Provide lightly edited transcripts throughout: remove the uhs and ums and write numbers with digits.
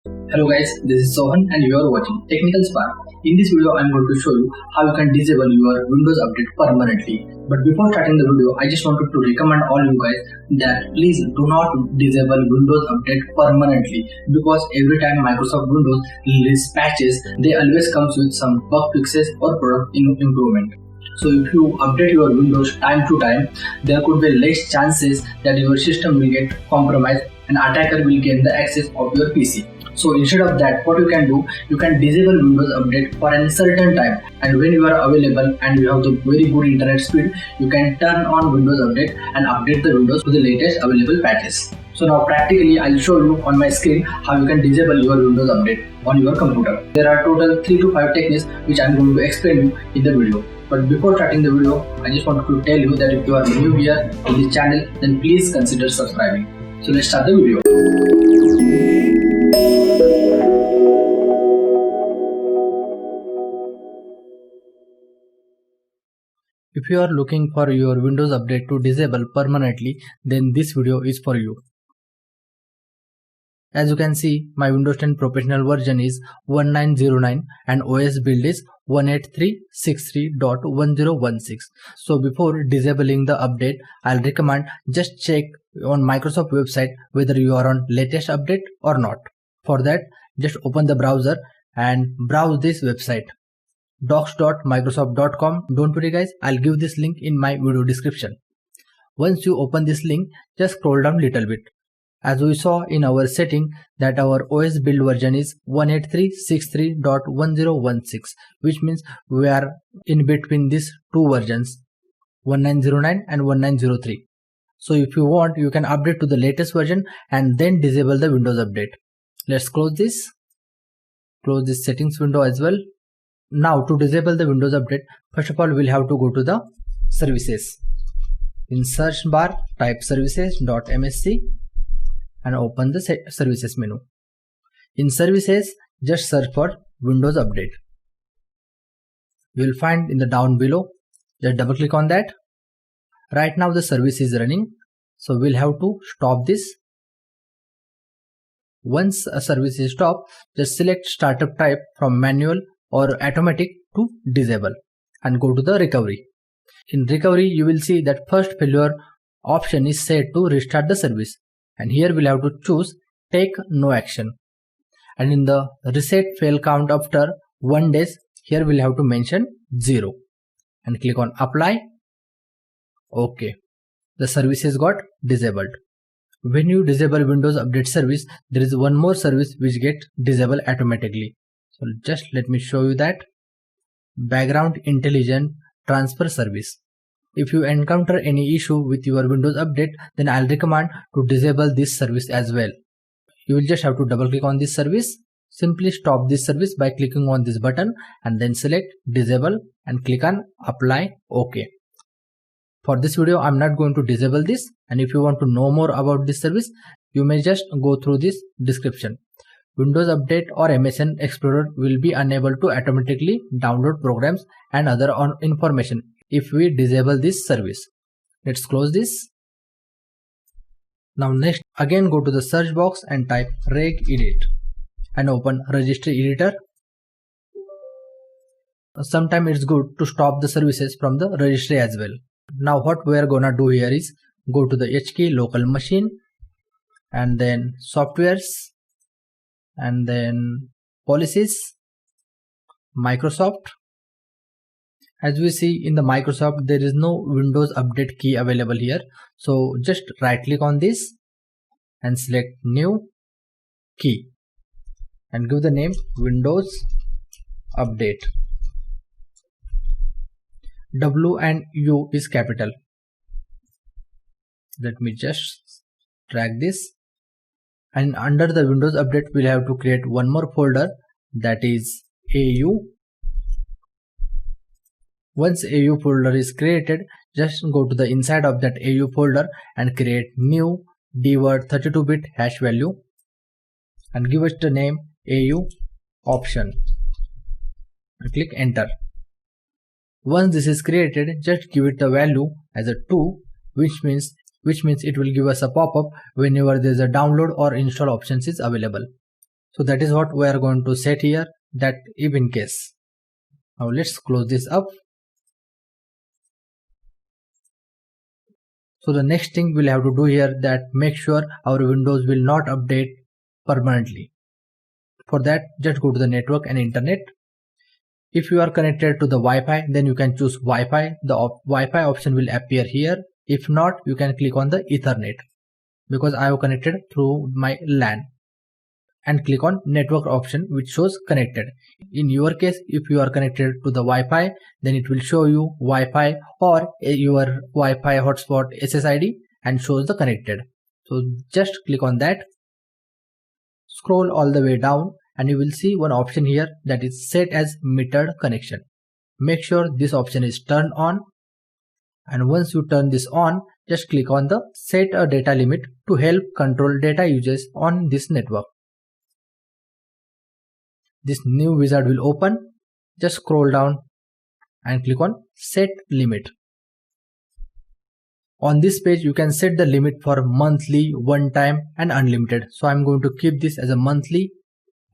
Hello guys, this is Sohan and you are watching Technical Spark. In this video, I am going to show you how you can disable your Windows update permanently. But before starting the video, I just wanted to recommend all you guys that please do not disable Windows update permanently, because every time Microsoft Windows release patches, they always comes with some bug fixes or product improvement. So if you update your Windows time to time, there could be less chances that your system will get compromised and attacker will gain the access of your PC. So instead of that, what you can do, you can disable Windows update for a certain time, and when you are available and you have the very good internet speed, you can turn on Windows update and update the Windows to the latest available patches. So now practically I'll show you on my screen how you can disable your Windows update on your computer. There are total 3 to 5 techniques which I'm going to explain you in the video. But before starting the video, I just want to tell you that if you are new here in this channel, then please consider subscribing. So let's start the video. If you are looking for your Windows update to disable permanently, then this video is for you. As you can see, my Windows 10 professional version is 1909 and OS build is 183.63.1016. So before disabling the update, I'll recommend just check on Microsoft website whether you are on latest update or not. For that, just open the browser and browse this website, docs.microsoft.com. Don't worry guys, I'll give this link in my video description. Once you open this link, just scroll down little bit. As we saw in our setting that our OS build version is 183.63.1016, which means we are in between these two versions, 1909 and 1903. So if you want, you can update to the latest version and then disable the Windows update. Let's close this settings window as well. Now to disable the Windows update, first of all we'll have to go to the services. In search bar, type services.msc and open the services menu. In services, just search for Windows update. You will find in the down below. Just double click on that. Right now the service is running, so we'll have to stop this. Once a service is stopped, just select startup type from manual or automatic to disable and go to the recovery. In recovery, you will see that first failure option is set to restart the service, and here we'll have to choose take no action. And in the reset fail count after 1 day, here we'll have to mention 0 and click on apply. Okay, the service has got disabled. When you disable Windows update service, there is one more service which gets disabled automatically. So just let me show you that. Background Intelligent Transfer Service. If you encounter any issue with your Windows update, then I'll recommend to disable this service as well. You will just have to double click on this service. Simply stop this service by clicking on this button and then select disable and click on apply. OK. For this video, I'm not going to disable this, and if you want to know more about this service, you may just go through this description. Windows Update or MSN Explorer will be unable to automatically download programs and other information if we disable this service. Let's close this. Now next, again go to the search box and type regedit and open Registry editor. Sometimes it's good to stop the services from the registry as well. Now what we are gonna do here is go to the H key local machine and then softwares and then policies, Microsoft. As we see in the Microsoft, there is no Windows update key available here. So just right click on this and select new key and give the name Windows update. W and U is capital. Let me just drag this. And under the Windows update, we'll have to create one more folder, that is AU. Once AU folder is created, just go to the inside of that AU folder and create new dword 32-bit hash value and give it the name AU option and click enter. Once this is created, just give it the value as a 2, which means it will give us a pop-up whenever there is a download or install options is available. So that is what we are going to set here, that if in case. Now let's close this up. So the next thing we'll have to do here, that make sure our Windows will not update permanently. For that, just go to the network and internet. If you are connected to the Wi-Fi, then you can choose Wi-Fi. The Wi-Fi option will appear here. If not, you can click on the Ethernet, because I have connected through my LAN, and click on network option, which shows connected. In your case, if you are connected to the Wi-Fi, then it will show you Wi-Fi or your Wi-Fi hotspot SSID and shows the connected. So just click on that, scroll all the way down, and you will see one option here that is set as metered connection. Make sure this option is turned on, and once you turn this on, just click on the set a data limit to help control data usage on this network. This new wizard will open. Just scroll down and click on set limit. On this page, you can set the limit for monthly, one time and unlimited. So I'm going to keep this as a monthly,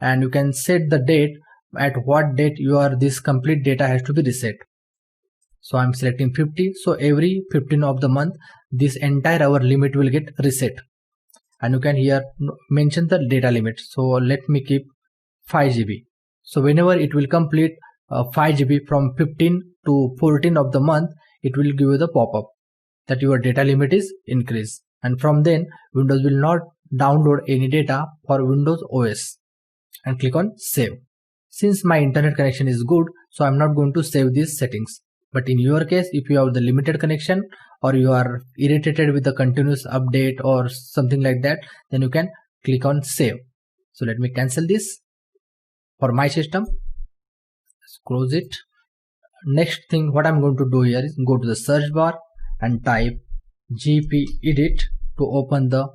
and you can set the date at what date this complete data has to be reset. So I'm selecting 50. So every 15th of the month, this entire hour limit will get reset, and you can here mention the data limit. So let me keep 5 GB. So whenever it will complete 5 GB from 15 to 14 of the month, it will give you the pop-up that your data limit is increased, and from then Windows will not download any data for Windows OS. And click on save. Since my internet connection is good, so I'm not going to save these settings. But in your case, if you have the limited connection or you are irritated with the continuous update or something like that, then you can click on save. So let me cancel this for my system. Let's close it. Next thing what I'm going to do here is go to the search bar and type gpedit to open the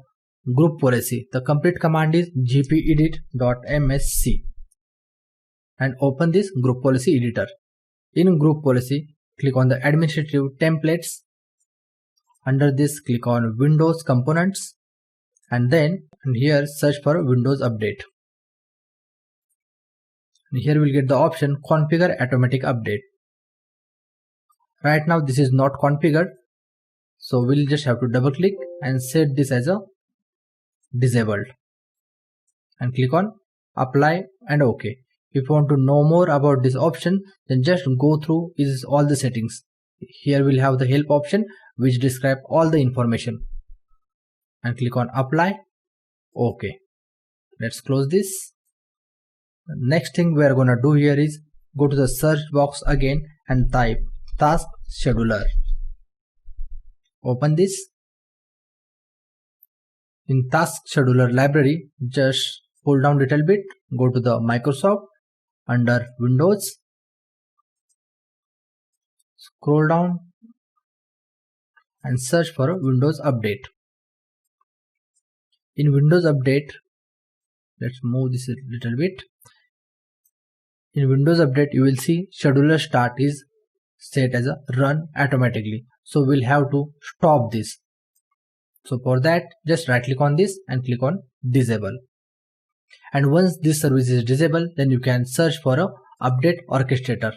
group policy. The complete command is gpedit.msc, and open this group policy editor. In group policy, click on the administrative templates. Under this, click on Windows components, and then here search for Windows update. And here we'll get the option configure automatic update. Right now this is not configured, so we'll just have to double click and set this as a disabled, and click on apply and OK. If you want to know more about this option, then just go through all the settings. Here we'll have the help option which describe all the information, and click on apply. OK. Let's close this. The next thing we are gonna do here is go to the search box again and type task scheduler. Open this. In task scheduler library, just pull down a little bit, go to the Microsoft, under Windows, scroll down and search for Windows Update. In Windows Update, let's move this a little bit. In Windows Update, you will see scheduler start is set as a run automatically. So we'll have to stop this. So for that, just right click on this and click on disable. And once this service is disabled, then you can search for a update orchestrator.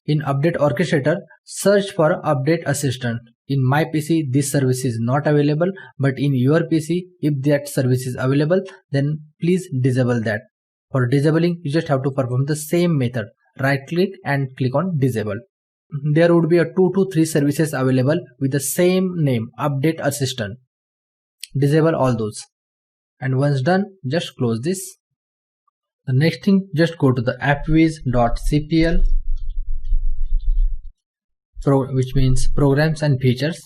In update orchestrator, search for update assistant. In my PC, this service is not available, but in your PC, if that service is available, then please disable that. For disabling, you just have to perform the same method. Right click and click on disable. There would be a 2 to 3 services available with the same name, update assistant. Disable all those. And once done, just close this. The next thing, just go to the appwiz.cpl, which means programs and features,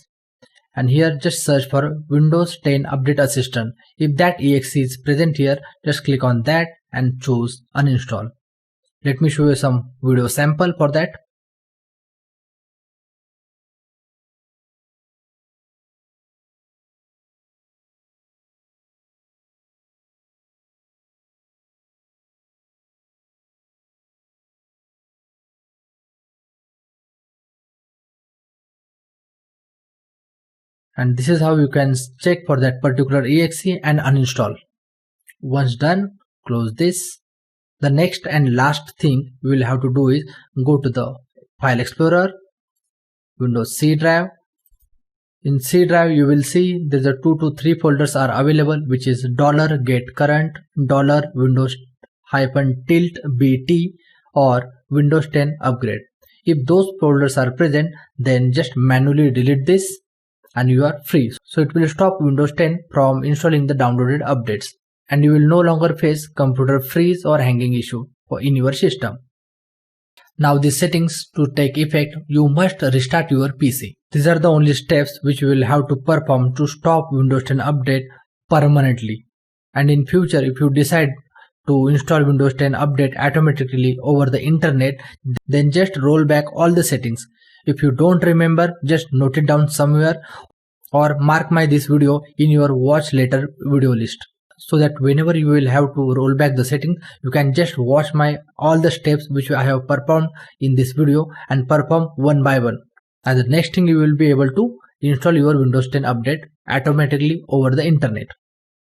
and here just search for Windows 10 Update Assistant. If that exe is present here, just click on that and choose uninstall. Let me show you some video sample for that. And this is how you can check for that particular exe and uninstall. Once done, close this. The next and last thing we will have to do is go to the File Explorer, Windows C drive. In C drive you will see there's a 2 to 3 folders are available, which is $getCurrent, $Windows-tilt-BT or Windows 10 upgrade. If those folders are present, then just manually delete this and you are free. So it will stop Windows 10 from installing the downloaded updates, and you will no longer face computer freeze or hanging issue in your system. Now these settings to take effect, you must restart your PC. These are the only steps which you will have to perform to stop Windows 10 update permanently. And in future, if you decide to install Windows 10 update automatically over the internet, then just roll back all the settings. If you don't remember, just note it down somewhere or mark this video in your watch later video list, so that whenever you will have to roll back the setting, you can just watch all the steps which I have performed in this video and perform one by one. And the next thing, you will be able to install your Windows 10 update automatically over the internet.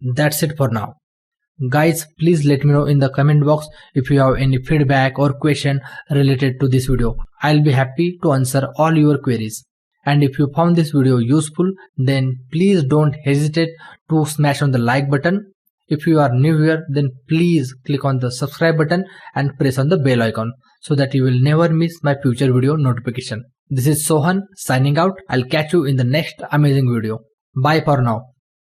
That's it for now. Guys, please let me know in the comment box if you have any feedback or question related to this video. I'll be happy to answer all your queries. And if you found this video useful, then please don't hesitate to smash on the like button. If you are new here, then please click on the subscribe button and press on the bell icon so that you will never miss my future video notification. This is Sohan signing out. I'll catch you in the next amazing video. Bye for now.